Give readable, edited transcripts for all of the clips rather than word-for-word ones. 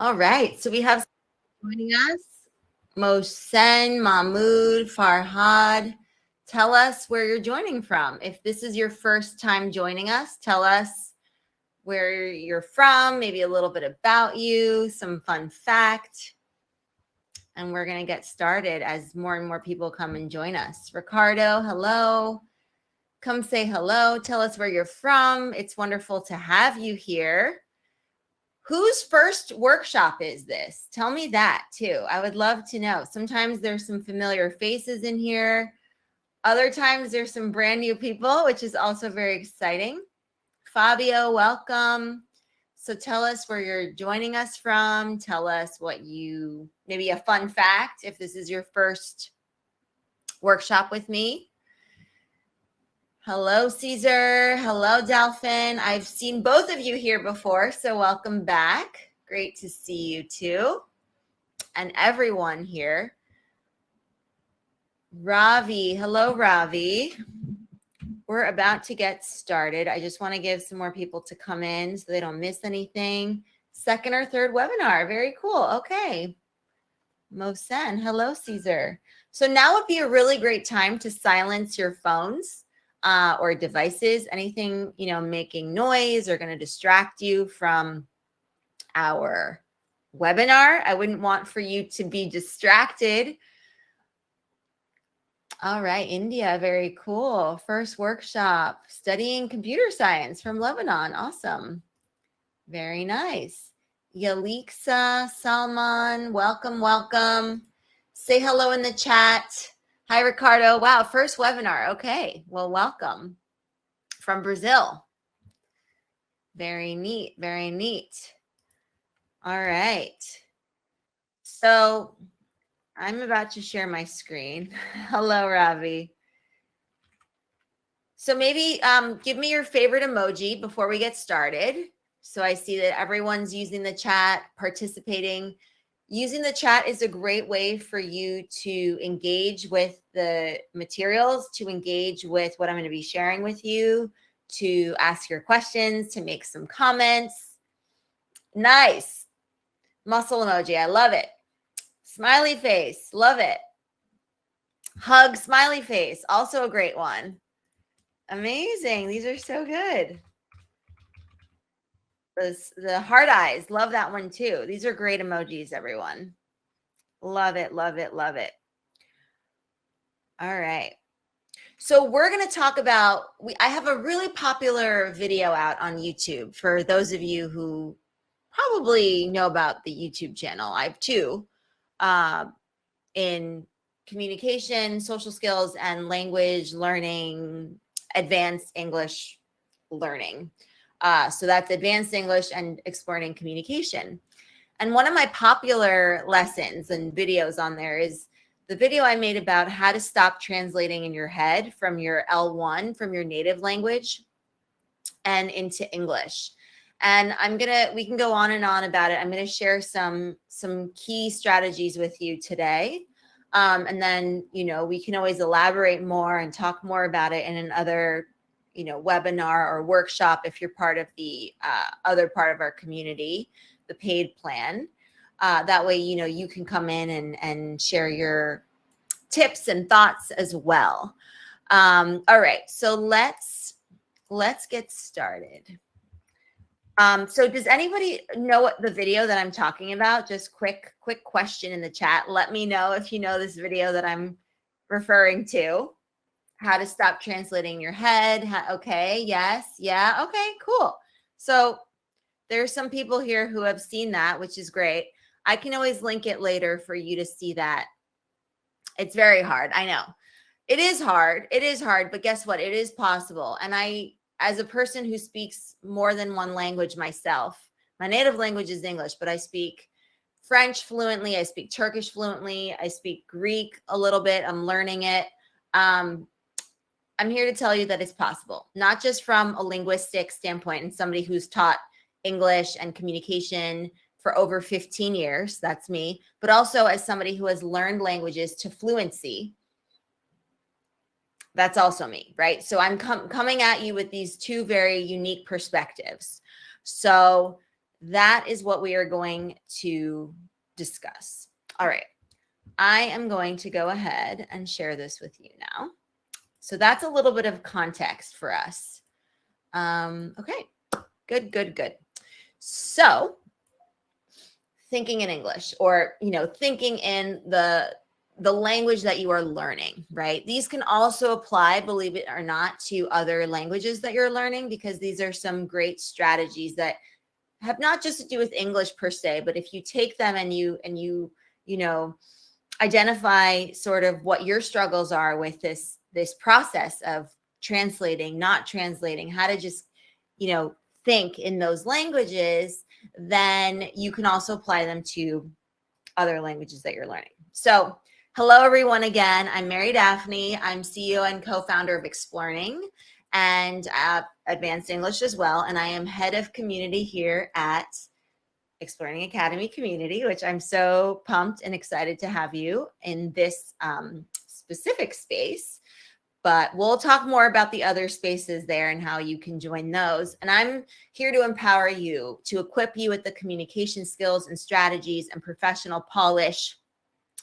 All right. So we have joining us, Mohsen, Mahmood, Farhad. Tell us where you're joining from. If this is your first time joining us, tell us where you're from, maybe a little bit about you, some fun fact. And we're going to get started as more and more people come and join us. Ricardo, hello. Come say hello. Tell us where you're from. It's wonderful to have you here. Whose first workshop is this? Tell me that too. I would love to know. Sometimes there's some familiar faces in here. Other times there's some brand new people, which is also very exciting. Fabio, welcome. So tell us where you're joining us from. Tell us what maybe a fun fact if this is your first workshop with me. Hello, Caesar. Hello, Delphin. I've seen both of you here before, so welcome back. Great to see you too. And everyone here. Ravi. Hello, Ravi. We're about to get started. I just want to give some more people to come in so they don't miss anything. Second or third webinar. Very cool. Okay. Mohsen. Hello, Caesar. So now would be a really great time to silence your phones or devices, anything, making noise or going to distract you from our webinar. I wouldn't want for you to be distracted. All right, India, very cool. First workshop, studying computer science from Lebanon. Awesome. Very nice. Yaliksa, Salman, welcome, welcome. Say hello in the chat. Hi, Ricardo. Wow, first webinar. Okay, well, welcome from Brazil. Very neat, very neat. All right. So I'm about to share my screen. Hello, Ravi. So maybe give me your favorite emoji before we get started. So I see that everyone's using the chat, participating. Using the chat is a great way for you to engage with the materials, to engage with what I'm going to be sharing with you, to ask your questions, to make some comments. Nice. Muscle emoji. I love it. Smiley face. Love it. Hug smiley face. Also a great one. Amazing. These are so good. The heart eyes. Love that one too. These are great emojis, everyone. Love it, love it, love it. All right. So we're going to talk about, I have a really popular video out on YouTube for those of you who probably know about the YouTube channel. I have two in communication, social skills, and language learning, advanced English learning. So that's advanced English and exploring communication. And one of my popular lessons and videos on there is the video I made about how to stop translating in your head from your L1, from your native language and into English. And we can go on and on about it. I'm going to share some key strategies with you today. And then, we can always elaborate more and talk more about it in another webinar or workshop if you're part of the other part of our community, the paid plan. That way, you can come in and share your tips and thoughts as well. All right, so let's get started. So does anybody know what the video that I'm talking about? Just quick question in the chat. Let me know if you know this video that I'm referring to. How to stop translating your head. Okay, yes, yeah, okay, cool. So there's some people here who have seen that, which is great. I can always link it later for you to see that. It's very hard, I know. It is hard, but guess what? It is possible. And I, as a person who speaks more than one language myself, my native language is English, but I speak French fluently, I speak Turkish fluently, I speak Greek a little bit, I'm learning it. I'm here to tell you that it's possible, not just from a linguistic standpoint and somebody who's taught English and communication for over 15 years, that's me, but also as somebody who has learned languages to fluency. That's also me, right? So I'm coming at you with these two very unique perspectives. So that is what we are going to discuss. All right. I am going to go ahead and share this with you now. So that's a little bit of context for us. Okay, good. So thinking in English, or, thinking in the language that you are learning, right? These can also apply, believe it or not, to other languages that you're learning, because these are some great strategies that have not just to do with English per se, but if you take them and you identify sort of what your struggles are with this process of translating, not translating, how to just, think in those languages, then you can also apply them to other languages that you're learning. So hello, everyone. Again, I'm Mary Daphne. I'm CEO and co-founder of Explearning and Advanced English as well. And I am head of community here at Explearning Academy Community, which I'm so pumped and excited to have you in this specific space. But we'll talk more about the other spaces there and how you can join those. And I'm here to empower you, to equip you with the communication skills and strategies and professional polish,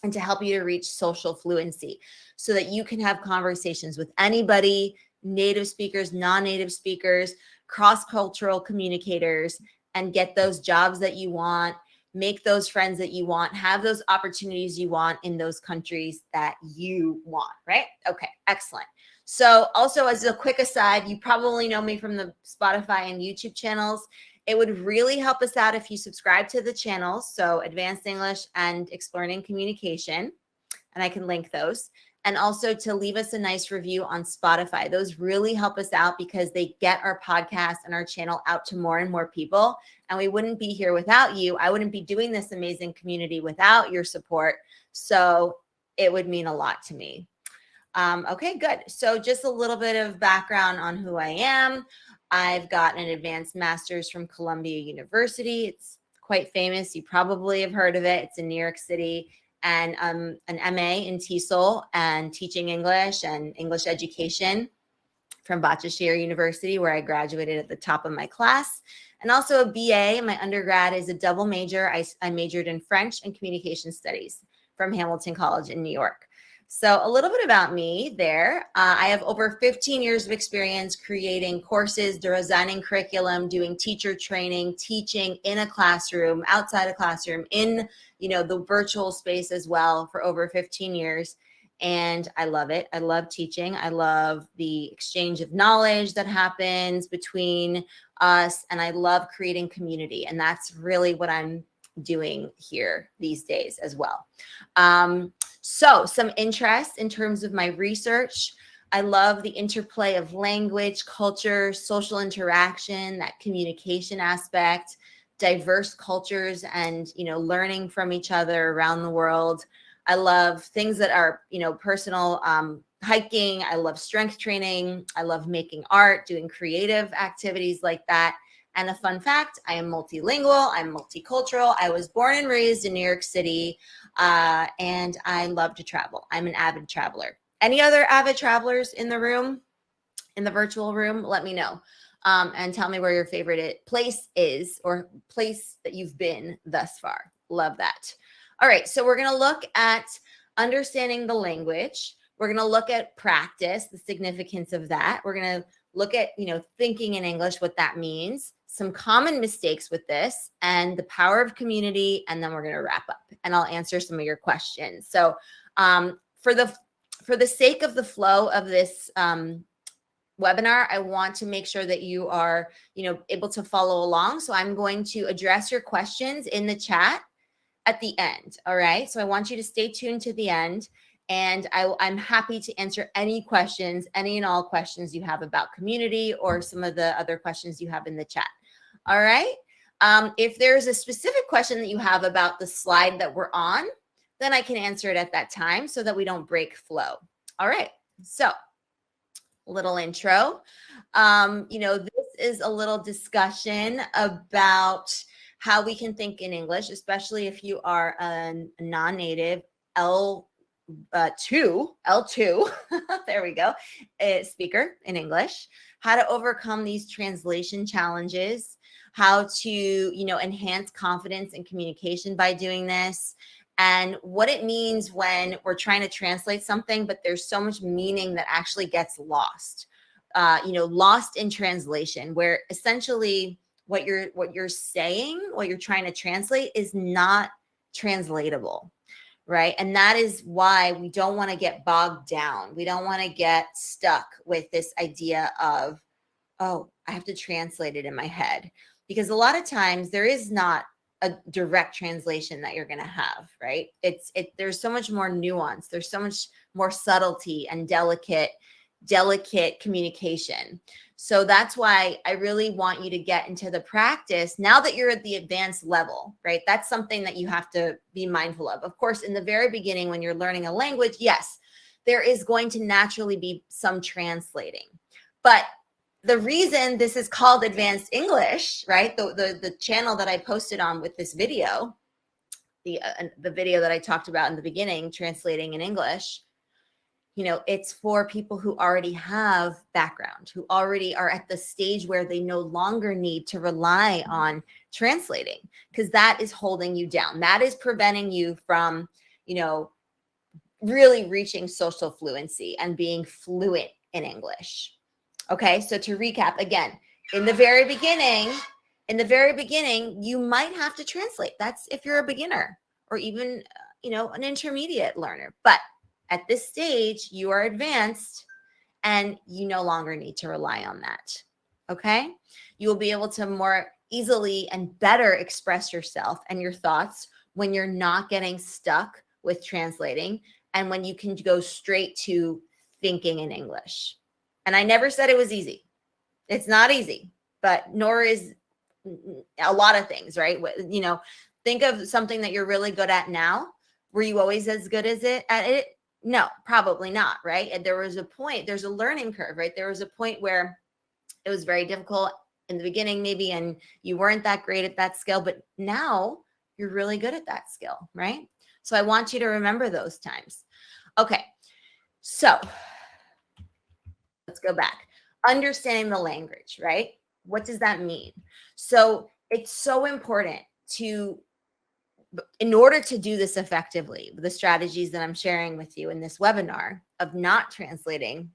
and to help you to reach social fluency so that you can have conversations with anybody, native speakers, non-native speakers, cross-cultural communicators, and get those jobs that you want, make those friends that you want, have those opportunities you want in those countries that you want, right? Okay, excellent. So also, as a quick aside, you probably know me from the Spotify and YouTube channels. It would really help us out if you subscribe to the channels, so Advanced English and Explearning Communication, and I can link those. And also to leave us a nice review on Spotify. Those really help us out because they get our podcast and our channel out to more and more people. And we wouldn't be here without you. I wouldn't be doing this amazing community without your support. So it would mean a lot to me. Okay, good. So just a little bit of background on who I am. I've got an advanced master's from Columbia University. It's quite famous. You probably have heard of it. It's in New York City. And an MA in TESOL and teaching English and English education from Bhattacharya University, where I graduated at the top of my class. And also a BA. My undergrad is a double major. I majored in French and Communication Studies from Hamilton College in New York. So a little bit about me there. I have over 15 years of experience creating courses, designing curriculum, doing teacher training, teaching in a classroom, outside a classroom, in the virtual space as well for over 15 years. And I love it. I love teaching. I love the exchange of knowledge that happens between us. And I love creating community. And that's really what I'm doing here these days as well. So some interest in terms of my research. I love the interplay of language, culture, social interaction, that communication aspect, diverse cultures, and, learning from each other around the world. I love things that are, personal, hiking. I love strength training. I love making art, doing creative activities like that. And a fun fact, I am multilingual, I'm multicultural. I was born and raised in New York City, and I love to travel. I'm an avid traveler. Any other avid travelers in the room, in the virtual room? Let me know, and tell me where your favorite place is, or place that you've been thus far. Love that. All right, so we're going to look at understanding the language. We're going to look at practice, the significance of that. We're going to look at, thinking in English, what that means, some common mistakes with this, and the power of community. And then we're going to wrap up and I'll answer some of your questions. So for the sake of the flow of this webinar, I want to make sure that you are, able to follow along. So I'm going to address your questions in the chat at the end. All right. So I want you to stay tuned to the end. And I'm happy to answer any questions, any and all questions you have about community or some of the other questions you have in the chat. All right. If there's a specific question that you have about the slide that we're on, then I can answer it at that time so that we don't break flow. All right. So little intro. This is a little discussion about how we can think in English, especially if you are a non-native L2, there we go, speaker in English, how to overcome these translation challenges, how to, enhance confidence and communication by doing this, and what it means when we're trying to translate something, but there's so much meaning that actually gets lost, lost in translation, where essentially what you're saying, what you're trying to translate is not translatable. Right. And that is why we don't want to get bogged down. We don't want to get stuck with this idea of, oh, I have to translate it in my head, because a lot of times there is not a direct translation that you're going to have, right? There's so much more nuance. There's so much more subtlety and delicate communication. So that's why I really want you to get into the practice now that you're at the advanced level, right? That's something that you have to be mindful of. Of course, in the very beginning, when you're learning a language, yes, there is going to naturally be some translating. But the reason this is called Advanced English, right? The channel that I posted on with this video, the video that I talked about in the beginning, translating in English, it's for people who already have background, who already are at the stage where they no longer need to rely on translating, because that is holding you down. That is preventing you from, really reaching social fluency and being fluent in English. Okay, so to recap again, in the very beginning, you might have to translate. That's if you're a beginner or even, an intermediate learner. But at this stage, you are advanced and you no longer need to rely on that. Okay, you will be able to more easily and better express yourself and your thoughts when you're not getting stuck with translating, and when you can go straight to thinking in English. And I never said it was easy. It's not easy, but nor is a lot of things, right? Think of something that you're really good at now. Were you always as good at it? No, probably not, right? And there was a point, there's a learning curve, right? There was a point where it was very difficult in the beginning, maybe, and you weren't that great at that skill, but now you're really good at that skill, right? So I want you to remember those times. Okay, so let's go back. Understanding the language, right? What does that mean? So it's so important in order to do this effectively, the strategies that I'm sharing with you in this webinar of not translating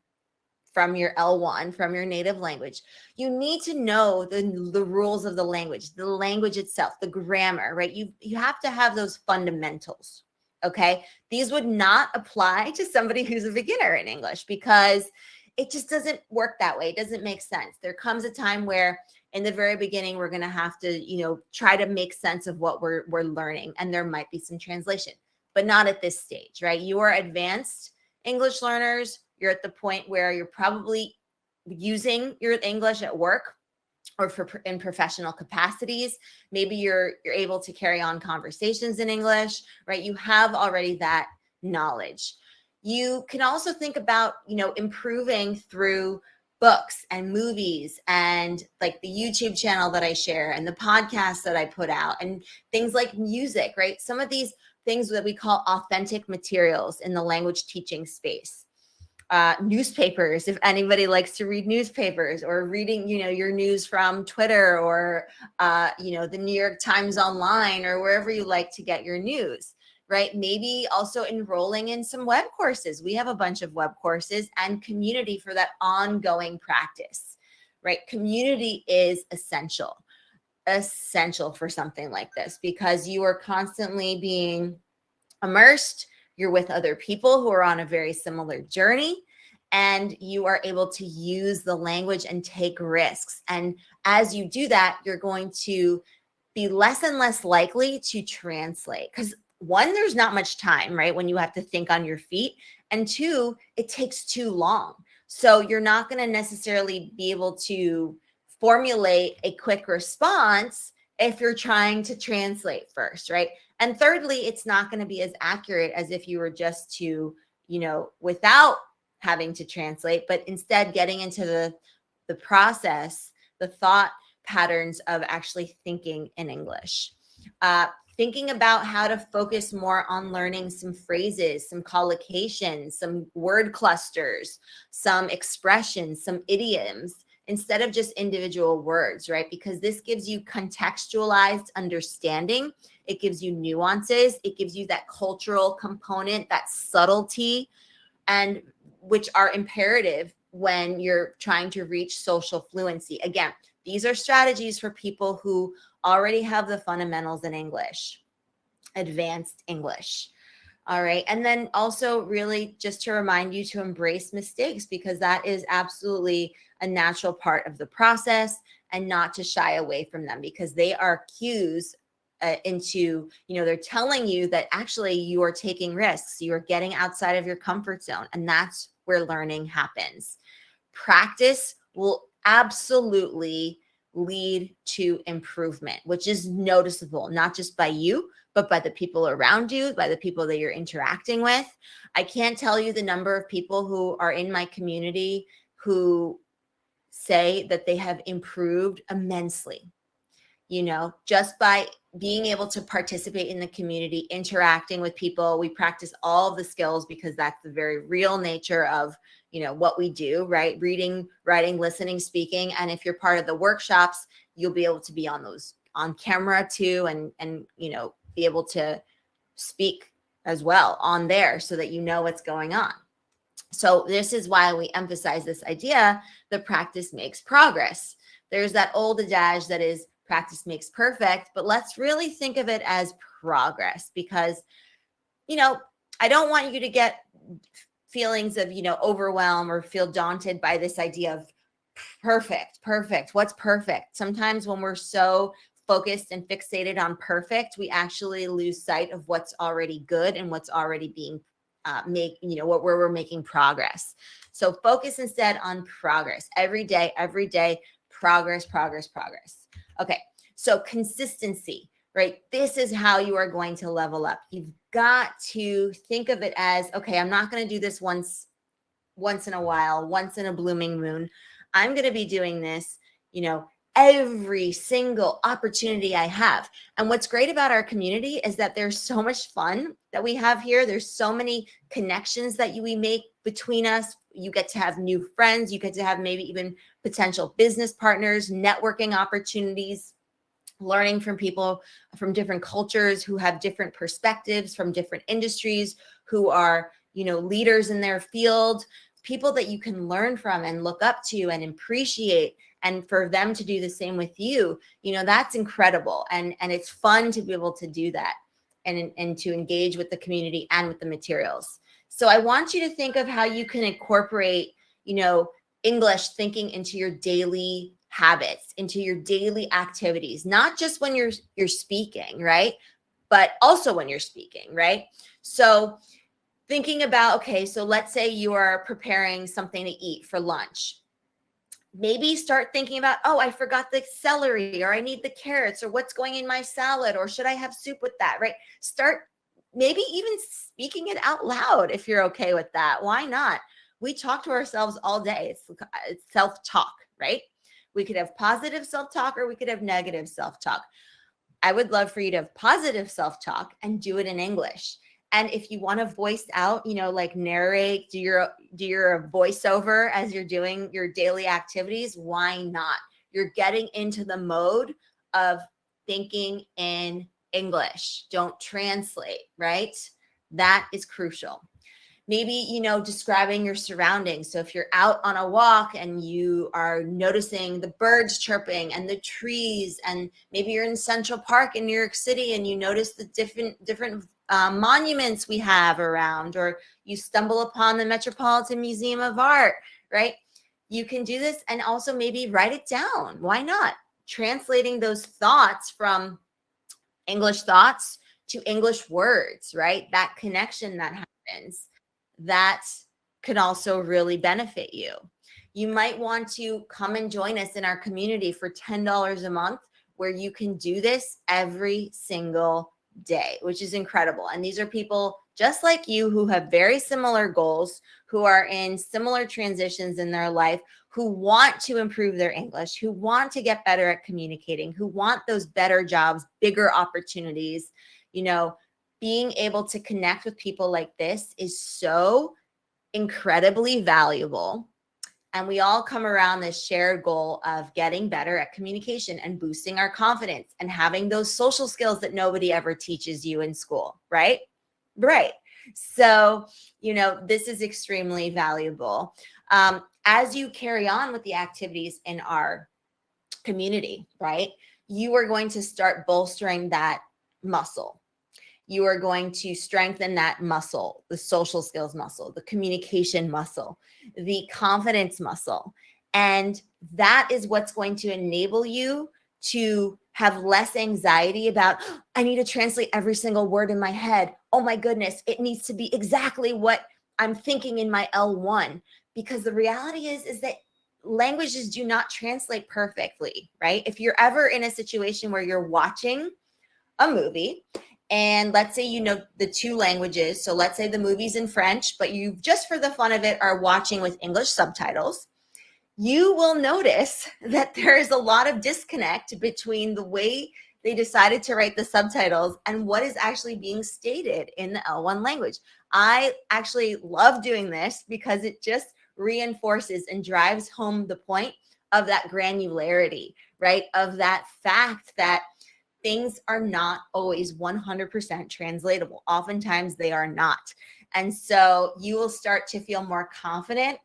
from your L1, from your native language, you need to know the rules of the language itself, the grammar, right? You have to have those fundamentals, okay? These would not apply to somebody who's a beginner in English, because it just doesn't work that way. It doesn't make sense. There comes a time where in the very beginning, we're going to have to, try to make sense of what we're learning. And there might be some translation, but not at this stage, right? You are advanced English learners. You're at the point where you're probably using your English at work or in professional capacities. Maybe you're able to carry on conversations in English, right? You have already that knowledge. You can also think about, improving through books and movies and like the YouTube channel that I share and the podcasts that I put out and things like music, right? Some of these things that we call authentic materials in the language teaching space. Newspapers, if anybody likes to read newspapers, or reading, your news from Twitter or, the New York Times online, or wherever you like to get your news, right? Maybe also enrolling in some web courses. We have a bunch of web courses and community for that ongoing practice, right? Community is essential for something like this, because you are constantly being immersed. You're with other people who are on a very similar journey, and you are able to use the language and take risks. And as you do that, you're going to be less and less likely to translate, because one, there's not much time, right? When you have to think on your feet, and two, it takes too long. So you're not going to necessarily be able to formulate a quick response if you're trying to translate first, right? And thirdly, it's not going to be as accurate as if you were just to, without having to translate, but instead getting into the process, the thought patterns of actually thinking in English. Thinking about how to focus more on learning some phrases, some collocations, some word clusters, some expressions, some idioms, instead of just individual words, right? Because this gives you contextualized understanding. It gives you nuances. It gives you that cultural component, that subtlety, and which are imperative when you're trying to reach social fluency. Again, these are strategies for people who already have the fundamentals in English, advanced English. All right. And then also really just to remind you to embrace mistakes, because that is absolutely a natural part of the process, and not to shy away from them, because they are cues into, they're telling you that actually you are taking risks. You are getting outside of your comfort zone. And that's where learning happens. Practice will absolutely lead to improvement, which is noticeable, not just by you, but by the people around you, by the people that you're interacting with. I can't tell you the number of people who are in my community who say that they have improved immensely, just by being able to participate in the community, interacting with people. We practice all of the skills because that's the very real nature of, what we do, right? Reading, writing, listening, speaking. And if you're part of the workshops, you'll be able to be on those on camera too, and be able to speak as well on there so that you know what's going on. So this is why we emphasize this idea that practice makes progress. There's that old adage that is practice makes perfect, but let's really think of it as progress, because, I don't want you to get feelings of, overwhelm or feel daunted by this idea of perfect. What's perfect? Sometimes when we're so focused and fixated on perfect, we actually lose sight of what's already good and what's already being where we're making progress. So focus instead on progress every day, progress. Okay. So consistency, right? This is how you are going to level up. You've got to think of it as, okay, I'm not going to do this once in a while, once in a blooming moon. I'm going to be doing this, every single opportunity I have. And what's great about our community is that there's so much fun that we have here. There's so many connections that we make between us. You get to have new friends. You get to have maybe even potential business partners, networking opportunities, learning from people from different cultures who have different perspectives, from different industries, who are, leaders in their field, people that you can learn from and look up to and appreciate. And for them to do the same with you, that's incredible. And it's fun to be able to do that and to engage with the community and with the materials. So I want you to think of how you can incorporate, English thinking into your daily habits, into your daily activities, not just when you're speaking, right? But also when you're speaking, right? So thinking about, okay, so let's say you are preparing something to eat for lunch. Maybe start thinking about, oh, I forgot the celery, or I need the carrots, or what's going in my salad, or should I have soup with that, right? Start maybe even speaking it out loud if you're okay with that. Why not? We talk to ourselves all day. It's self-talk, right? We could have positive self-talk or we could have negative self-talk. I would love for you to have positive self-talk and do it in English. And if you want to voice out, like narrate, do your voiceover as you're doing your daily activities, why not? You're getting into the mode of thinking in English. Don't translate, right? That is crucial. Maybe, describing your surroundings. So if you're out on a walk and you are noticing the birds chirping and the trees, and maybe you're in Central Park in New York City and you notice the different monuments we have around, or you stumble upon the Metropolitan Museum of Art, right? You can do this and also maybe write it down. Why not? Translating those thoughts from English thoughts to English words, right? That connection that happens, that could also really benefit you. You might want to come and join us in our community for $10 a month, where you can do this every single day, which is incredible. And these are people just like you who have very similar goals, who are in similar transitions in their life, who want to improve their English, who want to get better at communicating, who want those better jobs, bigger opportunities. Being able to connect with people like this is so incredibly valuable. And we all come around this shared goal of getting better at communication and boosting our confidence and having those social skills that nobody ever teaches you in school, right? Right. So, this is extremely valuable. As you carry on with the activities in our community, right, you are going to start bolstering that muscle. You are going to strengthen that muscle, the social skills muscle, the communication muscle, the confidence muscle. And that is what's going to enable you to have less anxiety about, I need to translate every single word in my head. Oh my goodness, it needs to be exactly what I'm thinking in my L1. Because the reality is that languages do not translate perfectly, right? If you're ever in a situation where you're watching a movie, and let's say you know the two languages, so let's say the movie's in French, but you just for the fun of it are watching with English subtitles, you will notice that there is a lot of disconnect between the way they decided to write the subtitles and what is actually being stated in the L1 language. I actually love doing this because it just reinforces and drives home the point of that granularity, right? Of that fact that things are not always 100% translatable. Oftentimes they are not. And so you will start to feel more confident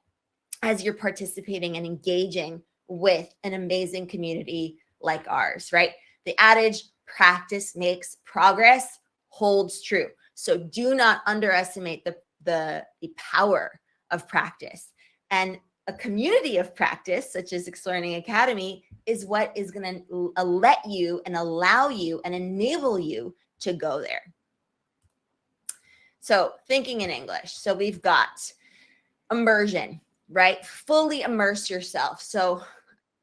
as you're participating and engaging with an amazing community like ours, right? The adage, practice makes progress, holds true. So do not underestimate the power of practice. And a community of practice, such as Xlearning Academy, is what is going to let you and allow you and enable you to go there. So thinking in English. So we've got immersion, right? Fully immerse yourself. So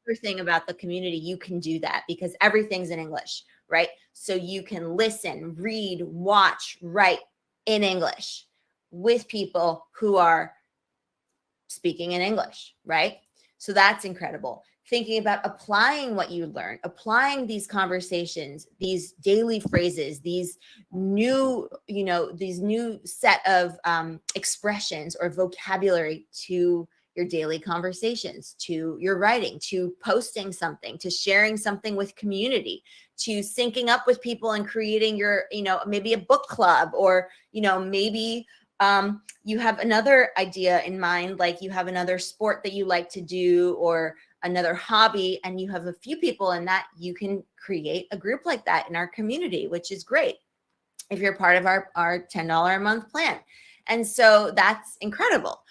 everything about the community, you can do that because everything's in English, right? So you can listen, read, watch, write in English with people who are speaking in English, right? So that's incredible. Thinking about applying what you learn, applying these conversations, these daily phrases, these new set of expressions or vocabulary to your daily conversations, to your writing, to posting something, to sharing something with community, to syncing up with people and creating your, maybe a book club, or, maybe you have another idea in mind, like you have another sport that you like to do or another hobby, and you have a few people in that, you can create a group like that in our community, which is great if you're part of our $10 a month plan. And so that's incredible.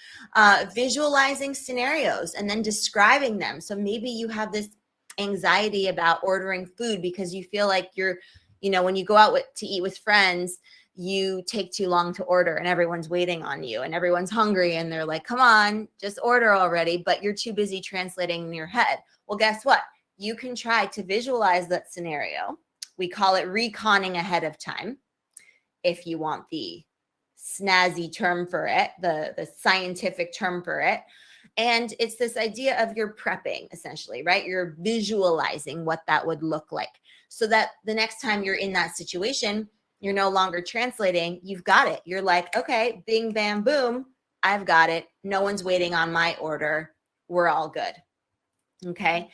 Visualizing scenarios and then describing them. So maybe you have this anxiety about ordering food because you feel like you're, when you go out to eat with friends, you take too long to order and everyone's waiting on you and everyone's hungry and they're like, come on, just order already, but you're too busy translating in your head. Well, guess what? You can try to visualize that scenario. We call it reconning ahead of time, if you want the snazzy term for it, the scientific term for it. And it's this idea of you're prepping, essentially, right? You're visualizing what that would look like so that the next time you're in that situation, you're no longer translating. You've got it. You're like, okay, bing, bam, boom. I've got it. No one's waiting on my order. We're all good. Okay.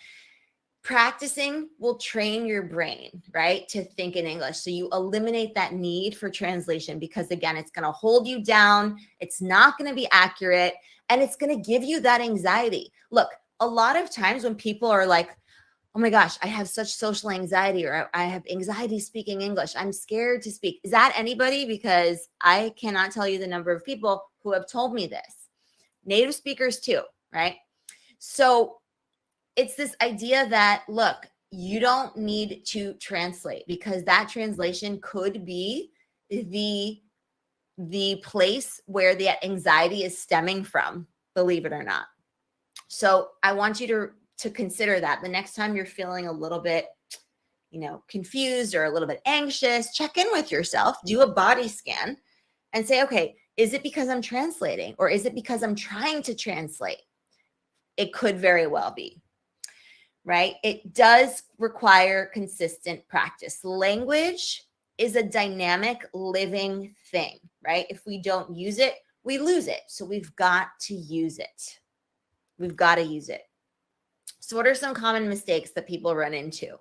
Practicing will train your brain, right, to think in English. So you eliminate that need for translation because, again, it's going to hold you down. It's not going to be accurate. And it's going to give you that anxiety. Look, a lot of times when people are like, oh my gosh, I have such social anxiety, or I have anxiety speaking English, I'm scared to speak. Is that anybody? Because I cannot tell you the number of people who have told me this. Native speakers too, right? So it's this idea that, look, you don't need to translate because that translation could be the place where the anxiety is stemming from, believe it or not. So I want you to consider that the next time you're feeling a little bit, confused or a little bit anxious, check in with yourself, do a body scan and say, okay, is it because I'm translating or is it because I'm trying to translate? It could very well be, right? It does require consistent practice. Language is a dynamic living thing, right? If we don't use it, we lose it. So we've got to use it. We've got to use it. So what are some common mistakes that people run into?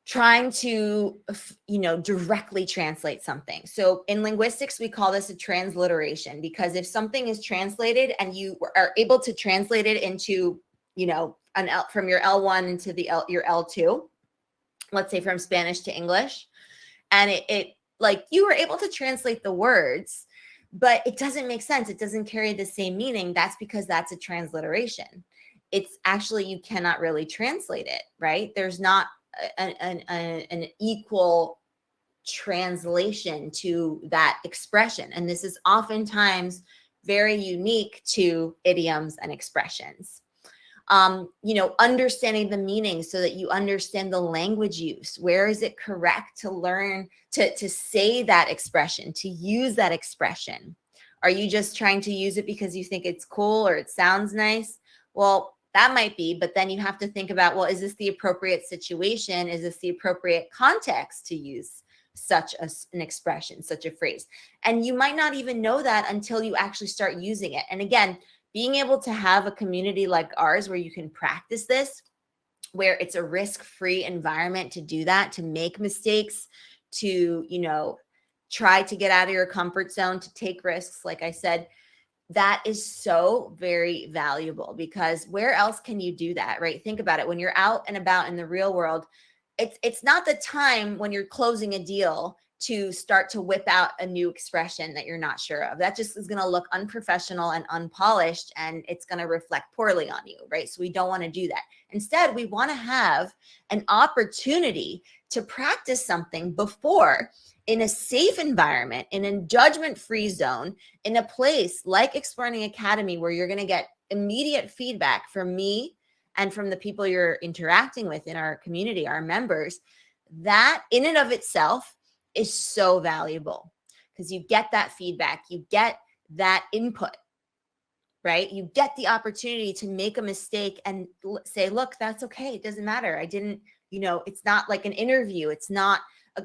Trying to, directly translate something. So in linguistics, we call this a transliteration, because if something is translated and you are able to translate it into, from your L1 into your L2, let's say from Spanish to English, and it like you were able to translate the words, but it doesn't make sense. It doesn't carry the same meaning. That's because that's a transliteration. It's actually, you cannot really translate it, right? There's not an equal translation to that expression. And this is oftentimes very unique to idioms and expressions. Understanding the meaning so that you understand the language use. Where is it correct to learn to say that expression, to use that expression? Are you just trying to use it because you think it's cool or it sounds nice? Well, that might be, but then you have to think about, well, is this the appropriate situation? Is this the appropriate context to use such an expression, such a phrase? And you might not even know that until you actually start using it. And again, being able to have a community like ours where you can practice this, where it's a risk-free environment to do that, to make mistakes, to, try to get out of your comfort zone, to take risks, like I said, that is so very valuable, because where else can you do that, right? Think about it. When you're out and about in the real world, it's not the time when you're closing a deal to start to whip out a new expression that you're not sure of. That just is going to look unprofessional and unpolished, and it's going to reflect poorly on you, right? So we don't want to do that. Instead, we want to have an opportunity to practice something before, in a safe environment, in a judgment-free zone, in a place like Exploring Academy, where you're going to get immediate feedback from me and from the people you're interacting with in our community, our members. That in and of itself is so valuable, because you get that feedback, you get that input, right? You get the opportunity to make a mistake and say, look, that's okay. It doesn't matter. I didn't, it's not like an interview. It's not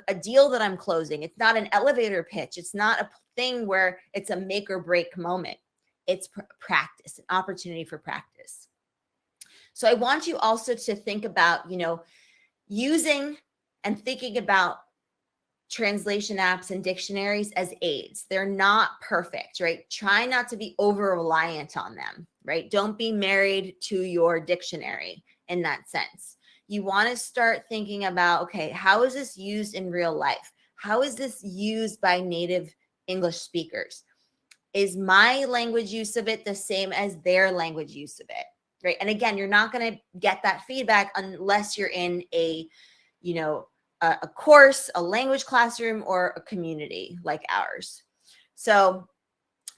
a deal that I'm closing. It's not an elevator pitch. It's not a thing where it's a make or break moment. It's practice, an opportunity for practice. So I want you also to think about, using and thinking about translation apps and dictionaries as aids. They're not perfect, right? Try not to be over reliant on them, right? Don't be married to your dictionary in that sense. You want to start thinking about, okay, how is this used in real life? How is this used by native English speakers? Is my language use of it the same as their language use of it, right? And again, you're not going to get that feedback unless you're in a course, a language classroom, or a community like ours. So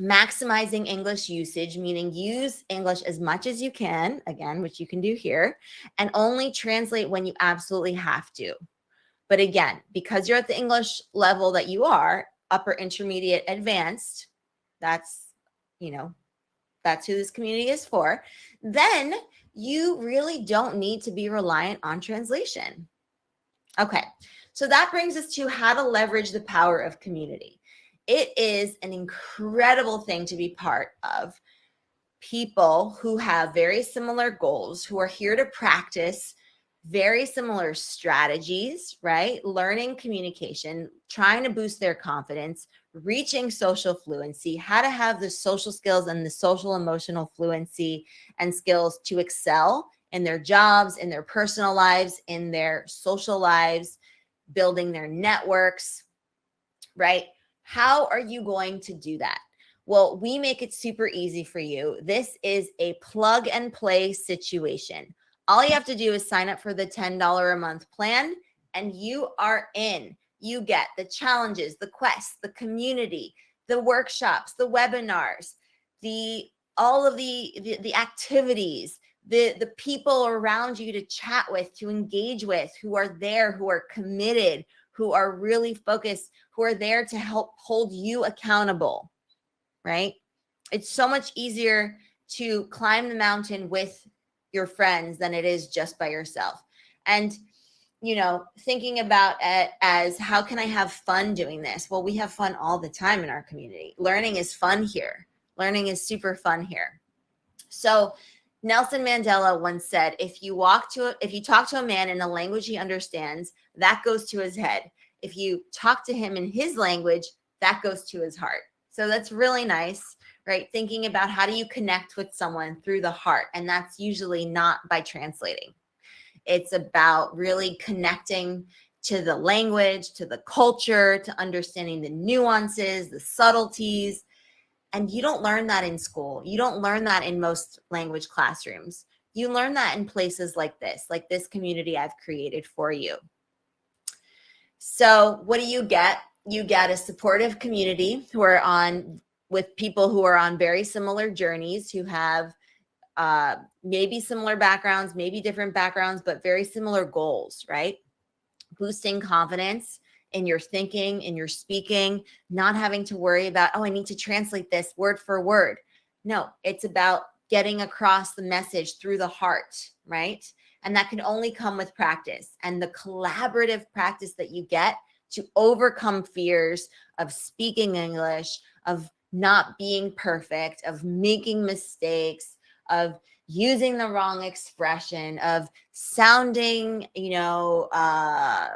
maximizing English usage, meaning use English as much as you can, again, which you can do here, and only translate when you absolutely have to. But again, because you're at the English level that you are, upper intermediate advanced, that's who this community is for, then you really don't need to be reliant on translation. Okay, so that brings us to how to leverage the power of community. It is an incredible thing to be part of people who have very similar goals, who are here to practice very similar strategies, right? Learning communication, trying to boost their confidence, reaching social fluency, how to have the social skills and the social emotional fluency and skills to excel in their jobs, in their personal lives, in their social lives, building their networks, right? How are you going to do that? Well, we make it super easy for you. This is a plug and play situation. All you have to do is sign up for the $10 a month plan, and you are in. You get the challenges, the quests, the community, the workshops, the webinars, all of the activities, the people around you to chat with, to engage with, who are there, who are committed, who are really focused, who are there to help hold you accountable, right? It's so much easier to climb the mountain with your friends than it is just by yourself. And, thinking about it as, how can I have fun doing this? Well, we have fun all the time in our community. Learning is fun here. Learning is super fun here. So Nelson Mandela once said, if you talk to a man in a language he understands, that goes to his head. If you talk to him in his language, that goes to his heart. So that's really nice, right? Thinking about how do you connect with someone through the heart. And that's usually not by translating. It's about really connecting to the language, to the culture, to understanding the nuances, the subtleties. And you don't learn that in school. You don't learn that in most language classrooms. You learn that in places like this community I've created for you. So what do you get? You get a supportive community with people who are on very similar journeys, who have maybe similar backgrounds, maybe different backgrounds, but very similar goals, right? Boosting confidence in your thinking, in your speaking, not having to worry about, oh, I need to translate this word for word. No, it's about getting across the message through the heart, right? And that can only come with practice and the collaborative practice that you get to overcome fears of speaking English, of not being perfect, of making mistakes, of using the wrong expression, of sounding,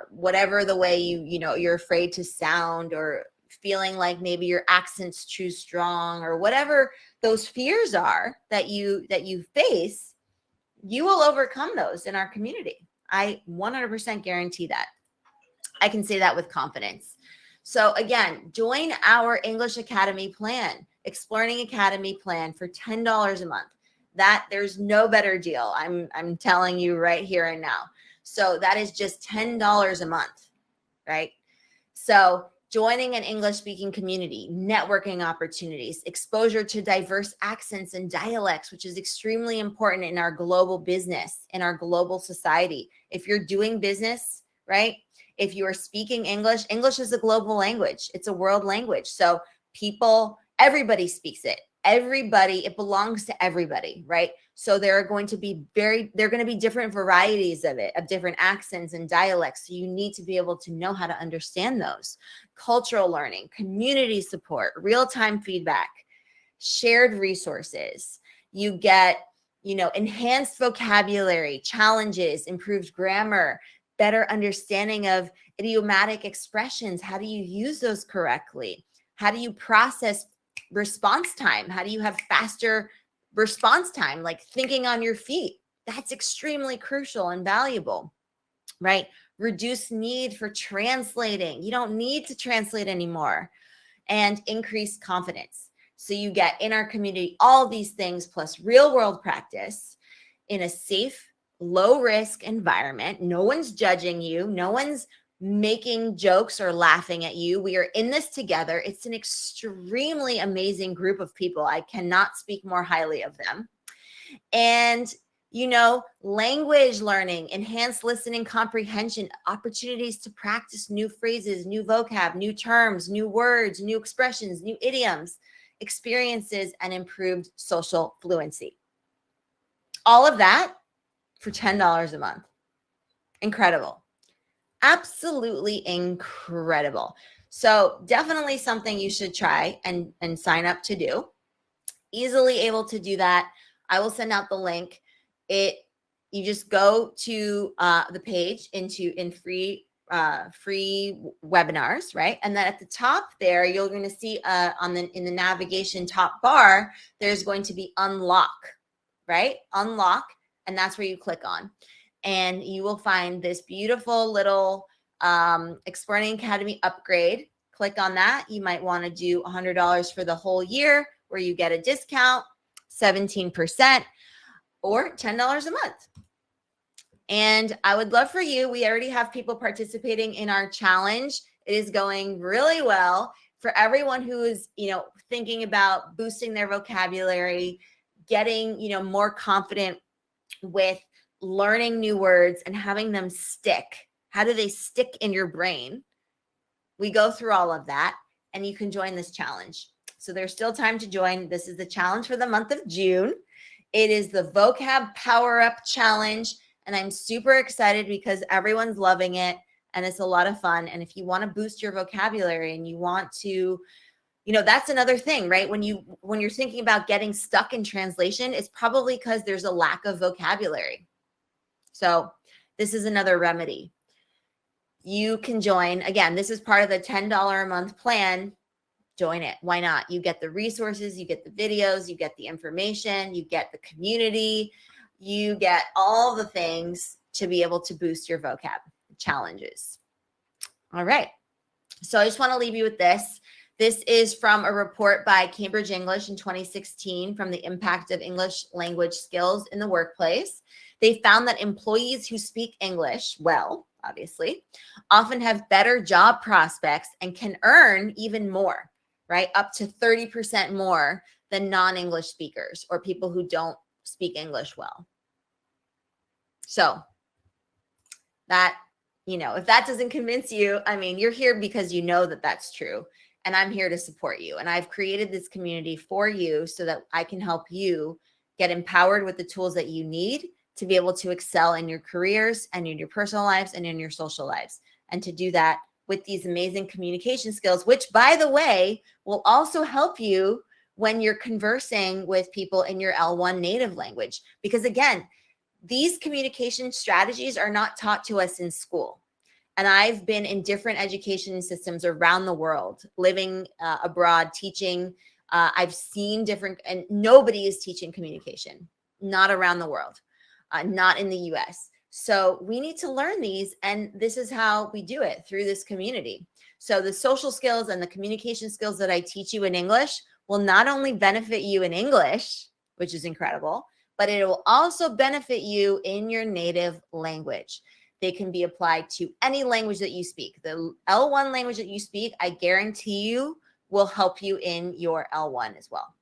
whatever the way you're afraid to sound, or feeling like maybe your accent's too strong, or whatever those fears are that you face. You will overcome those in our community. I 100% guarantee that. I can say that with confidence. So again, join our English Academy plan, Exploring Academy plan, for $10 a month. That there's no better deal. I'm telling you right here and now. So that is just $10 a month, right? So joining an English speaking community, networking opportunities, exposure to diverse accents and dialects, which is extremely important in our global business, in our global society. If you're doing business, right? If you are speaking English, English is a global language. It's a world language. So everybody speaks it. It belongs to everybody, right? So there are going to be different varieties of it, of different accents and dialects. So you need to be able to know how to understand those. Cultural learning, community support, real-time feedback, shared resources. You get, enhanced vocabulary, challenges, improved grammar, better understanding of idiomatic expressions. How do you use those correctly? How do you process response time? How do you have faster response time, like thinking on your feet? That's extremely crucial and valuable, right? Reduce need for translating. You don't need to translate anymore. And increase confidence. So you get in our community all these things plus real world practice in a safe, low risk environment. No one's judging you. No one's making jokes or laughing at you. We are in this together. It's an extremely amazing group of people. I cannot speak more highly of them. And, language learning, enhanced listening comprehension, opportunities to practice new phrases, new vocab, new terms, new words, new expressions, new idioms, experiences, and improved social fluency. All of that for $10 a month. Incredible. Absolutely incredible. So definitely something you should try and sign up to do. Easily able to do that. I will send out the link. You just go to the page in free webinars, right? And then at the top there, you're going to see in the navigation top bar, there's going to be unlock, right? Unlock, and that's where you click on. And you will find this beautiful little Exploring Academy upgrade. Click on that. You might want to do $100 for the whole year, where you get a discount, 17%, or $10 a month. And I would love for you. We already have people participating in our challenge. It is going really well. For everyone who is, thinking about boosting their vocabulary, getting, more confident with learning new words and having them stick. How do they stick in your brain? We go through all of that, and you can join this challenge. So there's still time to join. This is the challenge for the month of June. It is the Vocab Power Up Challenge, and I'm super excited because everyone's loving it, and it's a lot of fun. And if you want to boost your vocabulary and you want to That's another thing, right? When you're thinking about getting stuck in translation, it's probably because there's a lack of vocabulary. So this is another remedy. You can join. Again, this is part of the $10 a month plan. Join it. Why not? You get the resources, you get the videos, you get the information, you get the community, you get all the things to be able to boost your vocab challenges. All right. So I just want to leave you with this. This is from a report by Cambridge English in 2016 from the impact of English language skills in the workplace. They found that employees who speak English well, obviously, often have better job prospects and can earn even more, right? Up to 30% more than non-English speakers or people who don't speak English well. So that, if that doesn't convince you, I mean, you're here because you know that that's true. And I'm here to support you. And I've created this community for you so that I can help you get empowered with the tools that you need to be able to excel in your careers and in your personal lives and in your social lives. And to do that with these amazing communication skills, which, by the way, will also help you when you're conversing with people in your L1 native language. Because again, these communication strategies are not taught to us in school. And I've been in different education systems around the world, living abroad, teaching. I've seen different, and nobody is teaching communication, not around the world, not in the US. So we need to learn these, and this is how we do it, through this community. So the social skills and the communication skills that I teach you in English will not only benefit you in English, which is incredible, but it will also benefit you in your native language. They can be applied to any language that you speak. The L1 language that you speak, I guarantee you, will help you in your L1 as well.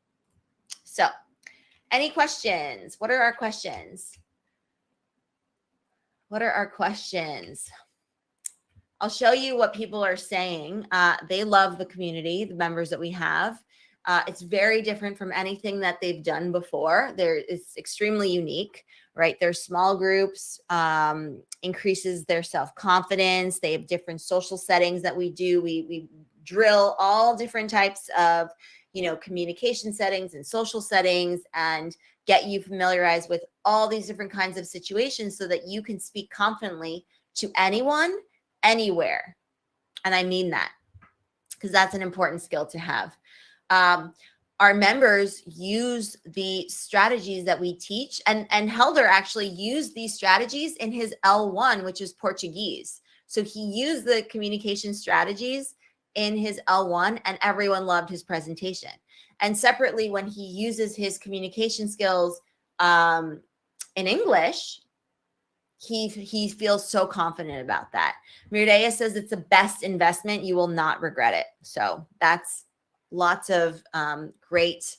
So, any questions? What are our questions? What are our questions? I'll show you what people are saying. They love the community, the members that we have. It's very different from anything that they've done before. It's extremely unique, right? There's small groups, increases their self-confidence. They have different social settings that we do. We drill all different types of, communication settings and social settings, and get you familiarized with all these different kinds of situations so that you can speak confidently to anyone, anywhere. And I mean that, because that's an important skill to have. Our members use the strategies that we teach, and Helder actually used these strategies in his L1, which is Portuguese. So he used the communication strategies in his L1, and everyone loved his presentation. And separately, when he uses his communication skills in English, he feels so confident about that. Mireya says it's the best investment. You will not regret it. So that's lots of great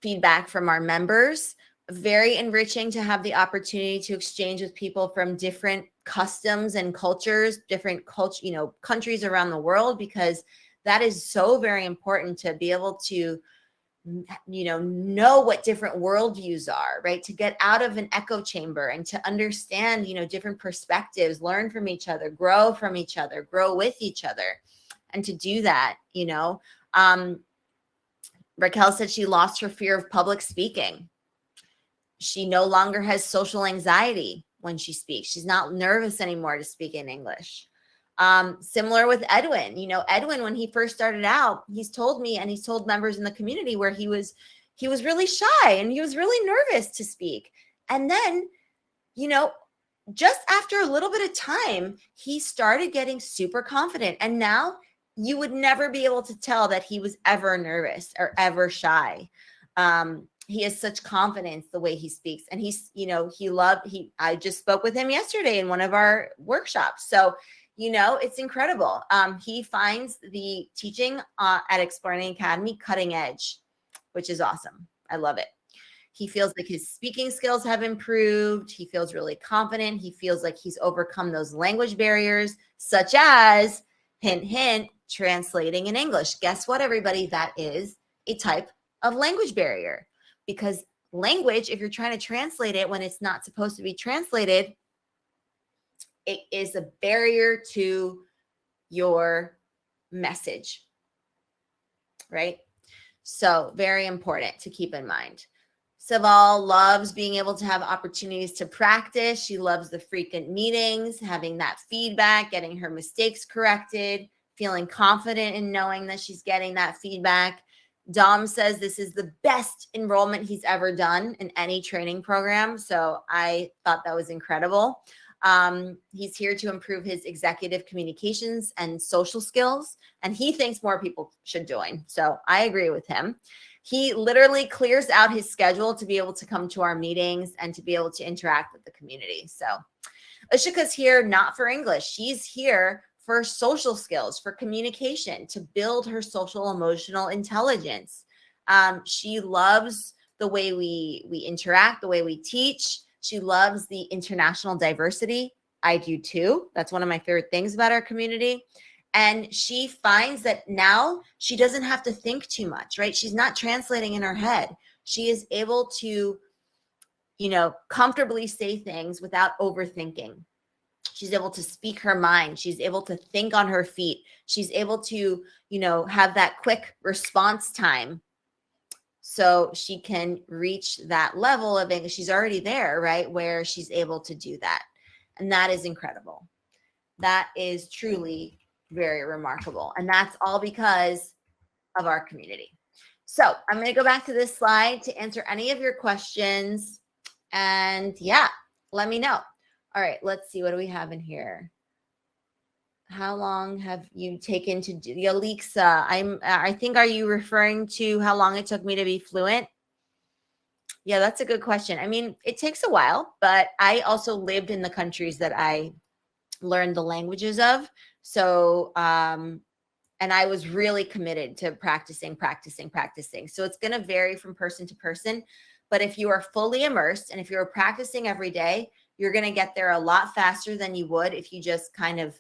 feedback from our members. Very enriching to have the opportunity to exchange with people from different customs and cultures, different countries around the world, because that is so very important to be able to know what different worldviews are, right? To get out of an echo chamber and to understand, different perspectives, learn from each other, grow from each other, grow with each other. And to do that, Raquel said she lost her fear of public speaking. She no longer has social anxiety when she speaks. She's not nervous anymore to speak in English. Similar with Edwin. Edwin, when he first started out, he's told me, and he's told members in the community, where he was really shy and he was really nervous to speak. And then, just after a little bit of time, he started getting super confident. And now you would never be able to tell that he was ever nervous or ever shy. He has such confidence the way he speaks, and I just spoke with him yesterday in one of our workshops. So, it's incredible. He finds the teaching at Exploring Academy cutting edge, which is awesome. I love it. He feels like his speaking skills have improved. He feels really confident. He feels like he's overcome those language barriers, such as, hint, hint, translating in English. Guess what, everybody? That is a type of language barrier, because language, if you're trying to translate it when it's not supposed to be translated, it is a barrier to your message. right? So very important to keep in mind. Saval loves being able to have opportunities to practice. She loves the frequent meetings, having that feedback, getting her mistakes corrected, feeling confident in knowing that she's getting that feedback. Dom says this is the best enrollment he's ever done in any training program. So I thought that was incredible. He's here to improve his executive communications and social skills, and he thinks more people should join. So I agree with him. He literally clears out his schedule to be able to come to our meetings and to be able to interact with the community. So Ishika's here not for English. She's here for social skills, for communication, to build her social emotional intelligence. She loves the way we interact, the way we teach. She loves the international diversity. I do too. That's one of my favorite things about our community. And she finds that now she doesn't have to think too much, right? She's not translating in her head. She is able to, comfortably say things without overthinking. She's able to speak her mind. She's able to think on her feet. She's able to, have that quick response time so she can reach that level of English. She's already there, right? Where she's able to do that. And that is incredible. That is truly very remarkable. And that's all because of our community. So I'm going to go back to this slide to answer any of your questions. And yeah, let me know. All right, let's see. What do we have in here? How long have you taken to do Alexa? I think, are you referring to how long it took me to be fluent? Yeah, that's a good question. I mean, it takes a while, but I also lived in the countries that I learned the languages of. So, and I was really committed to practicing. So it's going to vary from person to person. But if you are fully immersed and if you're practicing every day, you're going to get there a lot faster than you would if you just kind of,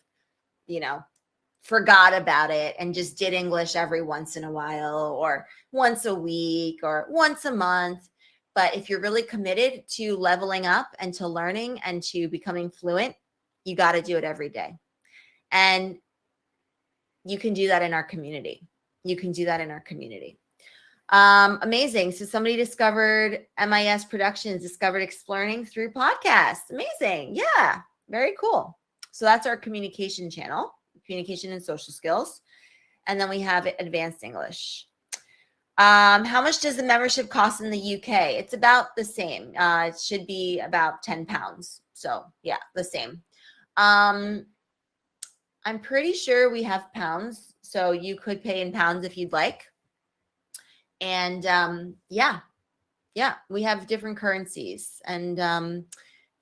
forgot about it and just did English every once in a while or once a week or once a month. But if you're really committed to leveling up and to learning and to becoming fluent, you got to do it every day. And you can do that in our community. Amazing. So somebody discovered MIS Productions, discovered Exploring through podcasts. Amazing. Yeah, very cool. So that's our communication channel, communication and social skills. And then we have advanced English. How much does the membership cost in the UK? It's about the same. It should be about £10. So yeah, the same. I'm pretty sure we have pounds. So you could pay in pounds if you'd like. And yeah, we have different currencies and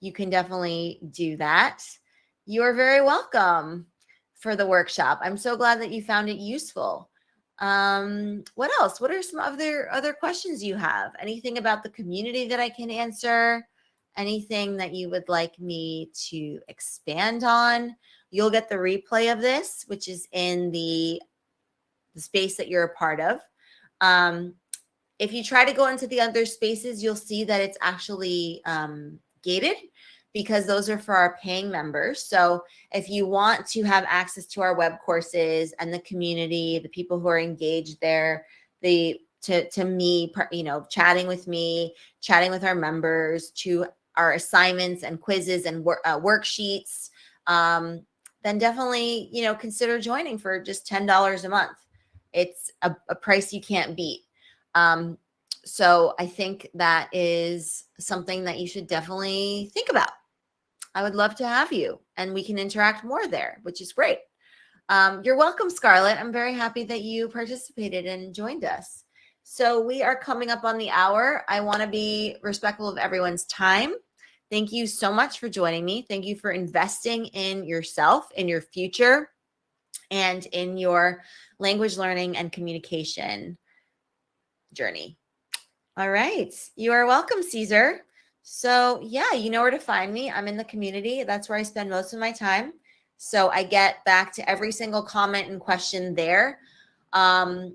you can definitely do that. You are very welcome for the workshop. I'm so glad that you found it useful. What else? What are some other questions you have? Anything about the community that I can answer? Anything that you would like me to expand on? You'll get the replay of this, which is in the space that you're a part of. If you try to go into the other spaces, you'll see that it's actually gated because those are for our paying members. So if you want to have access to our web courses and the community, the people who are engaged there, to me, chatting with me, chatting with our members, to our assignments and quizzes and worksheets, then definitely, consider joining for just $10 a month. It's a price you can't beat. So I think that is something that you should definitely think about. I would love to have you and we can interact more there, which is great. You're welcome, Scarlett. I'm very happy that you participated and joined us. So we are coming up on the hour. I want to be respectful of everyone's time. Thank you so much for joining me. Thank you for investing in yourself, in your future, and in your language learning and communication journey. All right. You are welcome, Caesar. So yeah, you know where to find me. I'm in the community. That's where I spend most of my time. So I get back to every single comment and question there. And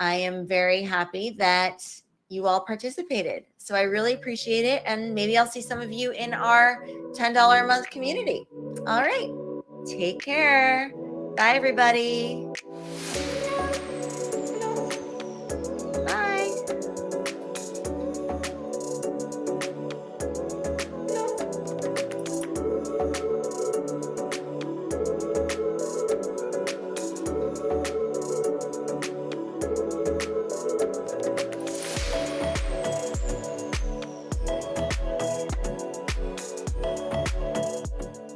I am very happy that you all participated. So I really appreciate it. And maybe I'll see some of you in our $10 a month community. All right. Take care. Bye, everybody.